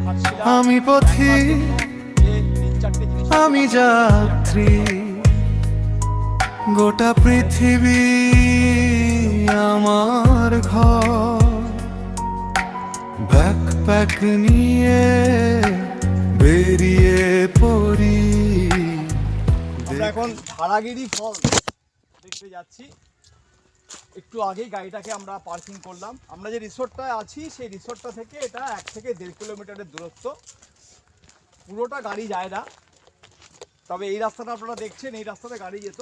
আমি পথি, আমি যাত্রী, গোটা পৃথিবী আমার ঘর। ব্যাকপ্যাক নিয়ে বেরিয়ে পড়ি। আমরা এখন ধারাগিরি ফলস দেখতে যাচ্ছি। একটু আগেই গাড়িটাকে আমরা পার্কিং করলাম। আমরা যে রিসোর্টটায় আছি সেই রিসোর্টটা থেকে এটা 1 থেকে 1.5 কিলোমিটারের দূরত্ব। পুরোটা গাড়ি যায় না, তবে এই রাস্তাটা আপনারা দেখছেন, এই রাস্তাতে গাড়ি যেত।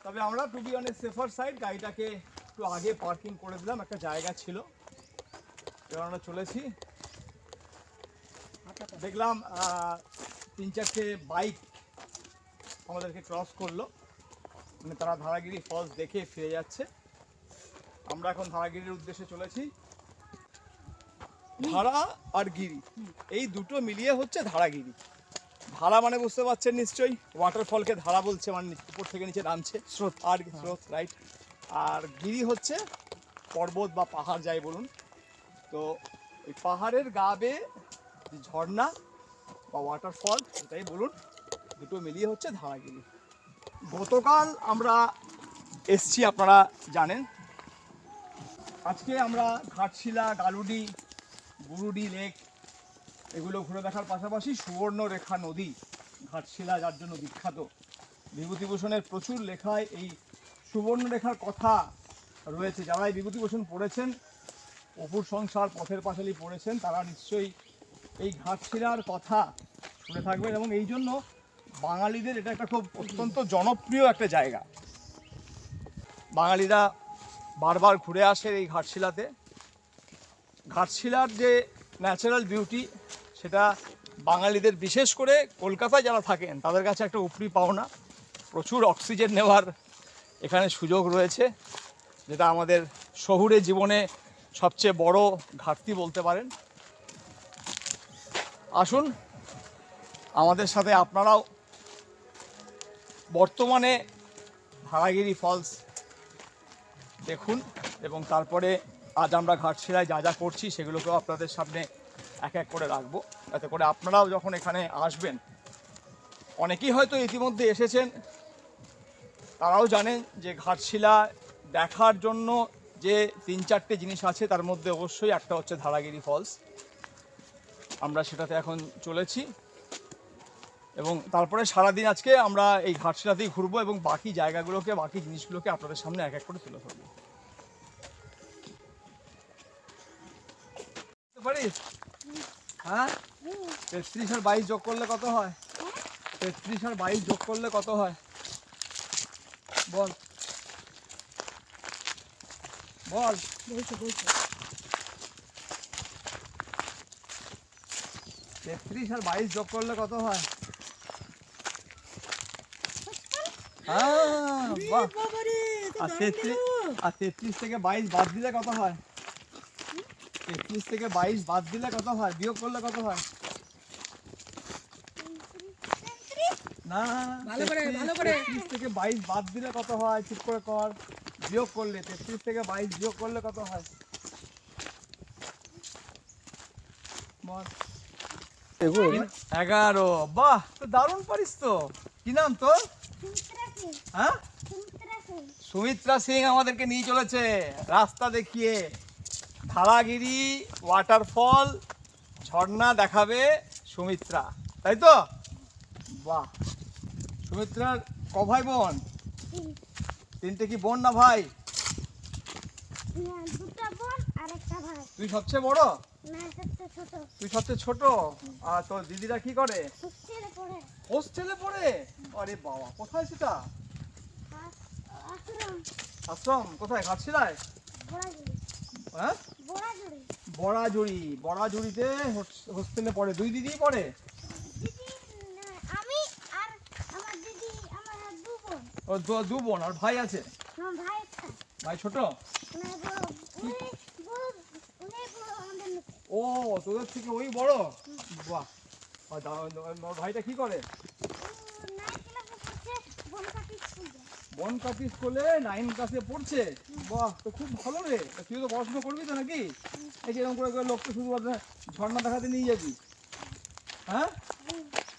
তবে আমরা to be on a safer side গাড়িটাকে একটু আগে পার্কিং করে দিলাম, একটা জায়গা ছিল। এবার আমরা চলেছি। দেখলাম 3-4টে বাইক আমাদেরকে ক্রস করলো, মানে তারা ধারাগিরি ফলস দেখে ফিরে যাচ্ছে। আমরা এখন ধারাগিরির উদ্দেশ্যে চলেছি। ধারা আর গিরি এই দুটো মিলিয়ে হচ্ছে ধারাগিরি। ধারা মানে বুঝতে পারছেন নিশ্চয়ই, ওয়াটারফলকে ধারা বলছে, মানে উপর থেকে নিচে নামছে, স্রোত। আর স্রোত, রাইট। আর গিরি হচ্ছে পর্বত বা পাহাড় যাই বলুন। তো ওই পাহাড়ের গা বেয়ে ঝর্ণা বা ওয়াটারফল এটাই বলুন, দুটো মিলিয়ে হচ্ছে ধারাগিরি। গতকাল আমরা এসছি, আপনারা জানেন। আজকে আমরা ঘাটশিলা, গালুডি, বুরুডি লেক এগুলো ঘুরে দেখার পাশাপাশি সুবর্ণরেখা নদী, ঘাটশিলা যার জন্য বিখ্যাত, বিভূতিভূষণের প্রচুর লেখায় এই সুবর্ণরেখার কথা রয়েছে। যারা এই বিভূতিভূষণ পড়েছেন, অপুর সংসার, পথের পাঁচালী পড়েছেন, তারা নিশ্চয়ই এই ঘাটশিলার কথা শুনে থাকবেন। এবং এই জন্য বাঙালিদের এটা একটা খুব অত্যন্ত জনপ্রিয় একটা জায়গা। বাঙালিরা বারবার ঘুরে আসে এই ঘাটশিলাতে। ঘাটশিলার যে ন্যাচারাল বিউটি, সেটা বাঙালিদের, বিশেষ করে কলকাতায় যারা থাকেন, তাদের কাছে একটা উপরি পাওনা। প্রচুর অক্সিজেন নেওয়ার এখানে সুযোগ রয়েছে, যেটা আমাদের শহুরে জীবনে সবচেয়ে বড় ঘাটতি বলতে পারেন। আসুন আমাদের সাথে আপনারাও বর্তমানে ধারাগিরি ফলস দেখুন, এবং তারপরে আজ আমরা ঘাটশিলায় যা যা করছি সেগুলোকেও আপনাদের সামনে এক এক করে রাখবো, যাতে করে আপনারাও যখন এখানে আসবেন, অনেকেই হয়তো ইতিমধ্যে এসেছেন, তারাও জানেন যে ঘাটশিলা দেখার জন্য যে 3-4টে জিনিস আছে, তার মধ্যে অবশ্যই একটা হচ্ছে ধারাগিরি ফলস। আমরা সেটাতে এখন চলেছি এবং তারপরে সারাদিন আজকে আমরা এই ঘাটশিলাতেই ঘুরবো এবং বাকি জায়গাগুলোকে, বাকি জিনিসগুলোকে আপনাদের সামনে এক এক করে তুলে ধরবো। পারিস? হ্যাঁ, 33 আর 22 যোগ করলে কত হয়? 33 আর 22 যোগ করলে কত হয় বল বল। 33 আর 22 যোগ করলে কত হয়? হ্যাঁ, বাহ। আর 33 থেকে 22 বাদ দিলে কত হয়? 33 থেকে 22 বাদ দিলে কত হয়? বিয়োগ করলে কত হয়? না, 33 থেকে 22 বাদ দিলে কত হয়? ঠিক করে কর। বিয়োগ করলে 33 থেকে 22 বিয়োগ করলে কত হয়? বল। 11। বাহ, তো দারুণ পারিস তো। কি নাম তোর? হ্যাঁ, সুমিত্রা সিং আমাদেরকে নিয়ে চলেছে রাস্তা দেখিয়ে। ধারাগিরি ওয়াটারফল, ঝর্ণা দেখাবে সুমিত্রা, তাই তো? বাহ। সুমিত্রার ক ভাই বোন? 3টে। কি বোন না ভাই? তুই সবচেয়ে বড়? তুই সবচেয়ে ছোট? আর তোর দিদিরা কি করে? হোস্টেলে পড়ে? আরে বাবা, কোথায় সেটা? আশ্রম কোথায়? ঘাটশিলায়? হ্যাঁ, বড়াজুড়ি। বড়াজুড়িতে হোস্টেলে পড়ে। 2 দিদি পড়ে? ও, 2 বোন। আর ভাই আছে? ভাই ছোট? ও, তোদের থেকে ওই বড়? বাহ। ভাইটা কি করে? বনকাটি স্কুলে 9 ক্লাসে পড়ছে। বাহ, তো খুব ভালো রে। তুই তো পড়াশোনা করবি তো নাকি? এই যে এরকম করে লোককে শুধু ঝর্ণা দেখাতে নিয়ে যাবি? হ্যাঁ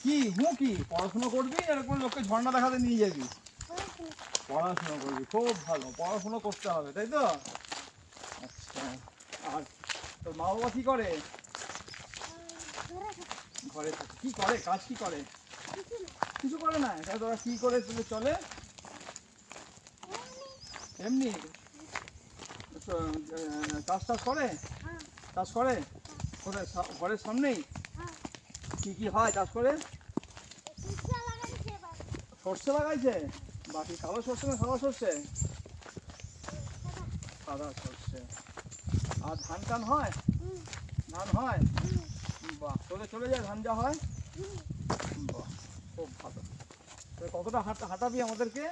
কি কি পড়াশোনা করবি এরকম লোককে ঝর্ণা দেখাতে নিয়ে যাবি? পড়াশোনা করবি, খুব ভালো, পড়াশোনা করতে হবে তাই তো? আচ্ছা, আর তোর মা বাবা কি করে? ঘরে থাকে। কি করে, কাজ কি করে? কিছু করে না। তাহলে তোরা কি করে চলে? এমনি চাষ করে? চাষ করে কোথায়? ঘরের সামনেই? কি হয় চাষ করে? সর্ষে লাগাইছে? বাকি কালো সর্ষে না সাদা সর্ষে? সাদা সর্ষে। আর ধান টান হয়? ধান হয়? বাহ, চলে যায় ধান যা হয়? বাহ, খুব ভালো। কতটা হাঁটাবি আমাদেরকে?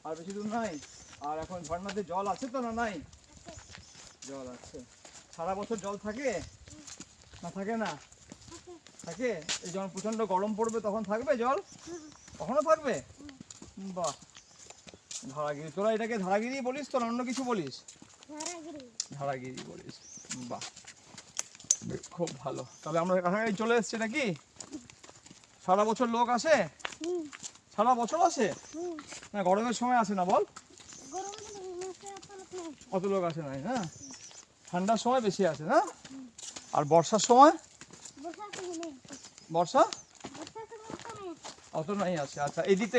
আর বেশি দূর নাই? আর এখন ঝর্ণাতে জল আছে তো না নাই? জল আছে। সারা বছর জল থাকে না থাকে না? থাকে। এই যখন প্রচন্ড গরম পড়বে তখন থাকবে জল? কখনো থাকবে? বাহ, ধারাগিরি। তোরা এটাকে ধারাগিরি বলিস তো না অন্য কিছু বলিস? ধারাগিরি বলিস। বাহ, খুব ভালো। তবে আমরা কাছাকাছি চলে এসেছি নাকি? সারা বছর লোক আসে? সারা বছর আসে না? গরমের সময় আসে না বল? অত লোক আসে নাই না? ঠান্ডার সময় বেশি আসে না? আর বর্ষার সময়? বর্ষা অত নাই আসে। আচ্ছা, এই দিকটা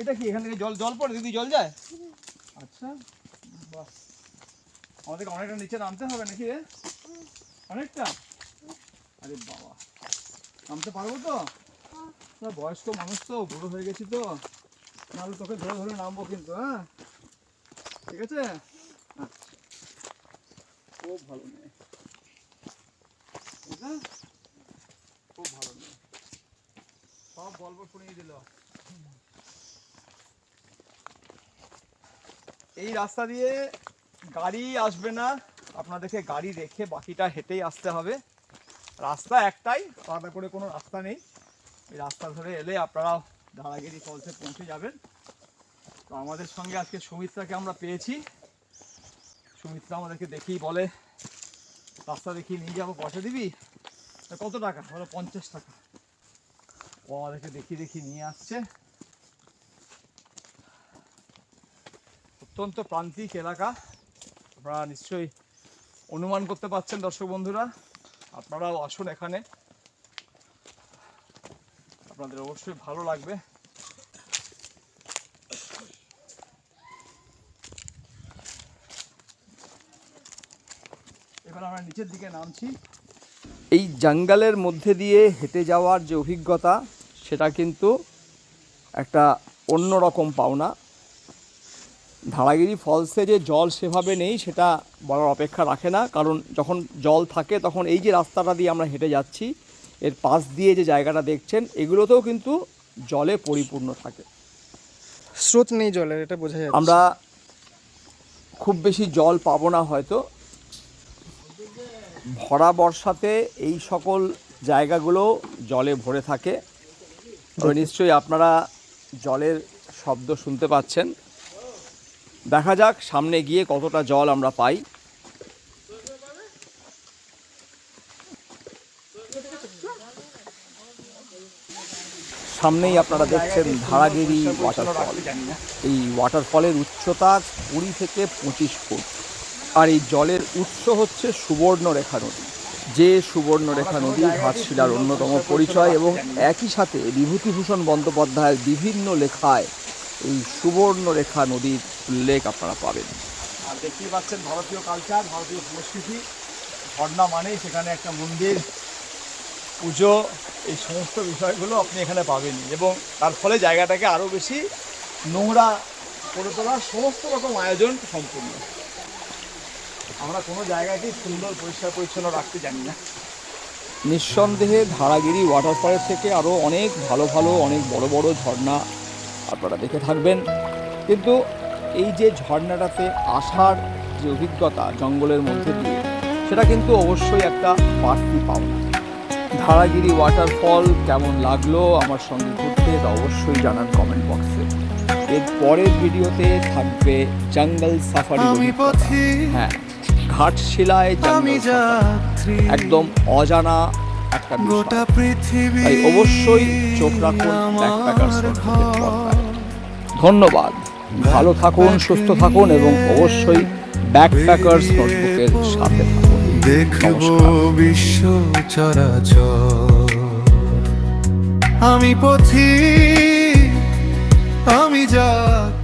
এটা কি এখান থেকে জল পড়ে? দিদি জল যায়? আচ্ছা, বাহ, আমাদেরকে অনেকটা নিচে নামতে হবে নাকি রে? অনেকটা? আরে বাবা, নামতে পারবো তো? বয়স্ক মানুষ তো, বুড়ো হয়ে গেছি তো, নাহলে তোকে ধরে ধরে নামবো কিন্তু। হ্যাঁ, ঠিক আছে। আচ্ছা, খুব ভালো মেয়ে, খুব ভালো মেয়ে, সব গল্প শুনিয়ে দিল। এই রাস্তা দিয়ে গাড়ি আসবে না, আপনাদেরকে গাড়ি রেখে বাকিটা হেঁটেই আসতে হবে। রাস্তা একটাই, আলাদা করে কোনো রাস্তা নেই। এই রাস্তা ধরে এলে আপনারা ধারাগিরি ফলসে পৌঁছে যাবেন। তো আমাদের সঙ্গে আজকে সুমিত্রাকে আমরা পেয়েছি। সুমিত্রা আমাদেরকে দেখেই বলে রাস্তা দেখিয়ে নিয়ে যাবো, পয়সা দিবি? কত টাকা? বলো 50 টাকা। ও আমাদেরকে দেখিয়ে নিয়ে আসছে। অত্যন্ত প্রান্তিক এলাকা, আপনারা নিশ্চয়ই অনুমান করতে পারছেন দর্শক বন্ধুরা। আপনারাও আসুন এখানে, আপনাদের অবশ্যই ভালো লাগবে। এবার আমরা নিচের দিকে নামছি। এই জঙ্গলের মধ্যে দিয়ে হেঁটে যাওয়ার যে অভিজ্ঞতা, সেটা কিন্তু একটা অন্যরকম পাওনা। ধারাগিরি ফলসে যে জল সেভাবে নেই সেটা বলার অপেক্ষা রাখে না, কারণ যখন জল থাকে তখন এই যে রাস্তাটা দিয়ে আমরা হেঁটে যাচ্ছি, এর পাশ দিয়ে যে জায়গাটা দেখছেন, এগুলোতেও কিন্তু জলে পরিপূর্ণ থাকে। স্রোত নেই জলের, এটা বোঝা যাচ্ছে। আমরা খুব বেশি জল পাবো না হয়তো। ভরা বর্ষাতে এই সকল জায়গাগুলো জলে ভরে থাকে। তবে নিশ্চয়ই আপনারা জলের শব্দ শুনতে পাচ্ছেন। দেখা যাক সামনে গিয়ে কতটা জল আমরা পাই। সামনেই আপনারা দেখছেন ধারাগিরি ওয়াটারফল। এই ওয়াটারফলের উচ্চতা 20 থেকে 25 ফুট। আর এই জলের উৎস হচ্ছে সুবর্ণরেখা নদী। যে সুবর্ণরেখা নদী ঘাটশিলার অন্যতম পরিচয়, এবং একই সাথে বিভূতিভূষণ বন্দ্যোপাধ্যায়ের বিভিন্ন লেখায় এই সুবর্ণরেখা নদীর উল্লেখ আপনারা পাবেন। আর দেখতেই পাচ্ছেন ভারতীয় কালচার, ভারতীয় সংস্কৃতি। ঝর্ণা মানেই সেখানে একটা মন্দির, পুজো, এই সমস্ত বিষয়গুলো আপনি এখানে পাবেন, এবং তার ফলে জায়গাটাকে আরও বেশি নোংরা করে তোলার সমস্ত রকম আয়োজন সম্পূর্ণ। আমরা কোনো জায়গাকেই সুন্দর পরিষ্কার পরিচ্ছন্ন রাখতে জানি না। নিঃসন্দেহে ধারাগিরি ওয়াটারফলের থেকে আরও অনেক ভালো ভালো, অনেক বড় বড় ঝর্ণা আপনারা দেখে থাকবেন, কিন্তু এই যে ঝর্ণাটাতে আসার যে অভিজ্ঞতা জঙ্গলের মধ্যে দিয়ে, সেটা কিন্তু অবশ্যই একটা বাড়তি পাওনা। ধারাগিরি ওয়াটারফল কেমন লাগলো আমার সঙ্গে ঘুরতে, তা অবশ্যই জানান কমেন্ট বক্সে। এর পরের ভিডিওতে থাকবে জঙ্গল সাফারি। হ্যাঁ, ঘাটশিলায় জঙ্গল সাফারি, একদম অজানা একটা গোটা বিষয়। পৃথিবী তাই অবশ্যই চোখ রাখুন ব্যাকপ্যাকার্স নোটবুকের পর্দায়। ধন্যবাদ, ভালো থাকুন, সুস্থ থাকুন এবং অবশ্যই ব্যাকপ্যাকার্স নোটবুকের সাথে থাকুন। দেখবো নমস্কার। বিশ্ব চরাচর, আমি পথিক, আমি যাত্রী।